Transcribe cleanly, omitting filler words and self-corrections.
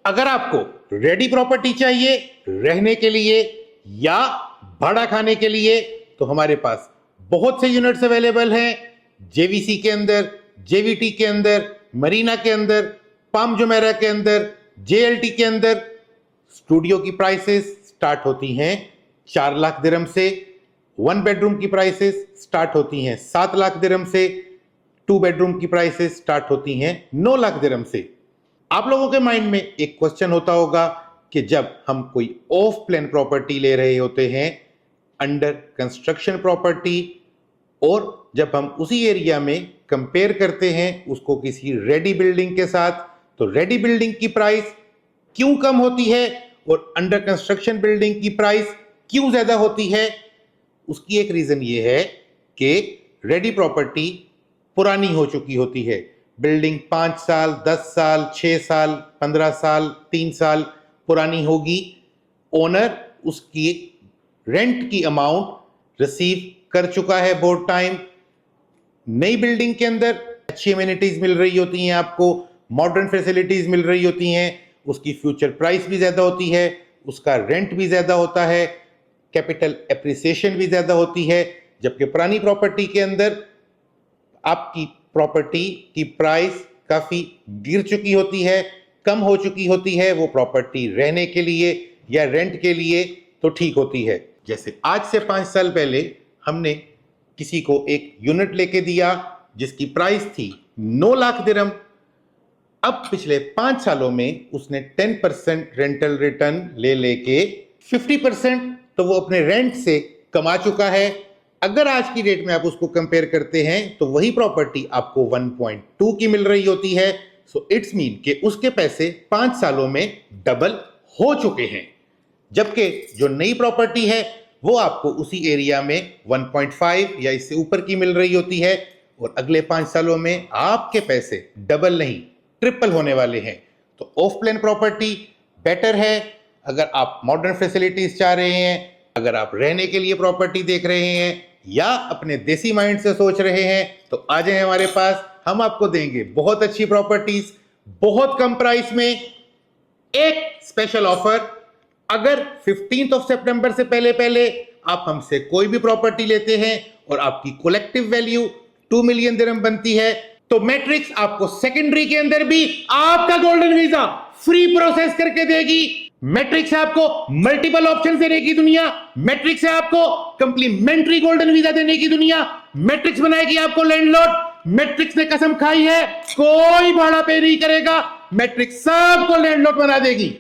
अगर आपको ready property चाहिए रहने के लिए या भाड़ा खाने के लिए तो हमारे पास बहुत से यूनिट्स अवेलेबल हैं। जेवीसी के अंदर, जेवीटी के अंदर, मरीना के अंदर, पाम जुमेरा के अंदर, जेएलटी के अंदर। स्टूडियो की प्राइसेस स्टार्ट होती हैं 4 लाख दिरहम से। 1 बेडरूम की प्राइसेस स्टार्ट होती हैं 7 लाख दिरहम से। 2 बेडरूम की प्राइसेस स्टार्ट होती हैं 9 लाख दिरहम से। आप लोगों के माइंड में एक क्वेश्चन होता होगा कि जब हम कोई ऑफ प्लान प्रॉपर्टी ले रहे होते हैं, अंडर कंस्ट्रक्शन प्रॉपर्टी, और जब हम उसी एरिया में कंपेयर करते हैं उसको किसी रेडी बिल्डिंग के साथ, तो रेडी बिल्डिंग की प्राइस क्यों कम होती है और अंडर कंस्ट्रक्शन बिल्डिंग की प्राइस क्यों ज्यादा होती है? उसकी एक रीजन ये है कि रेडी प्रॉपर्टी पुरानी हो चुकी होती है। बिल्डिंग 5 साल, 10 साल, 6 साल, 15 साल, 3 साल पुरानी होगी। ओनर उसकी रेंट की अमाउंट रिसीव कर चुका है बहुत टाइम। नई बिल्डिंग के अंदर अच्छी एमिनिटीज मिल रही होती हैं, आपको मॉडर्न फैसिलिटीज मिल रही होती हैं, उसकी फ्यूचर प्राइस भी ज्यादा होती है, उसका रेंट भी ज्यादा होता है, कैपिटल एप्रिसिएशन भी ज्यादा होती है। जबकि पुरानी प्रॉपर्टी के अंदर आपकी प्रॉपर्टी की प्राइस काफी गिर चुकी होती है, कम हो चुकी होती है। वो प्रॉपर्टी रहने के लिए या रेंट के लिए तो ठीक होती है। जैसे आज से 5 साल पहले हमने किसी को एक यूनिट लेके दिया जिसकी प्राइस थी 9 लाख दिरहम। अब पिछले 5 सालों में उसने 10% रेंटल रिटर्न ले लेके 50% तो वो अपने रेंट से कमा चुका है। अगर आज की डेट में आप उसको कंपेयर करते हैं तो वही प्रॉपर्टी आपको 1.2 की मिल रही होती है। सो इट्स मीन कि उसके पैसे 5 सालों में डबल हो चुके हैं। जबकि जो नई प्रॉपर्टी है वो आपको उसी एरिया में 1.5 या इससे ऊपर की मिल रही होती है, और अगले 5 सालों में आपके पैसे डबल नहीं ट्रिपल होने वाले हैं। तो ऑफ प्लान प्रॉपर्टी बेटर है अगर आप मॉडर्न फैसिलिटीज चाह रहे हैं, अगर आप रहने के लिए प्रॉपर्टी देख रहे हैं या अपने देसी माइंड से सोच रहे हैं तो आ जाएं हमारे पास। हम आपको देंगे बहुत अच्छी प्रॉपर्टीज बहुत कम प्राइस में। एक स्पेशल ऑफर, अगर 15 सितंबर से पहले आप हमसे कोई भी प्रॉपर्टी लेते हैं और आपकी कलेक्टिव वैल्यू 2 मिलियन दिरहम बनती है तो मैट्रिक्स आपको सेकेंडरी के अंदर भी आपका गोल्डन वीजा फ्री प्रोसेस करके देगी। मैट्रिक्स है आपको मल्टीपल ऑप्शन देने की दुनिया, मैट्रिक्स है आपको कंप्लीमेंट्री गोल्डन वीजा देने की दुनिया, मैट्रिक्स बनाएगी आपको लैंडलॉर्ड। मैट्रिक्स ने कसम खाई है कोई भाड़ा पे नहीं करेगा, मैट्रिक्स सबको लैंडलॉर्ड बना देगी।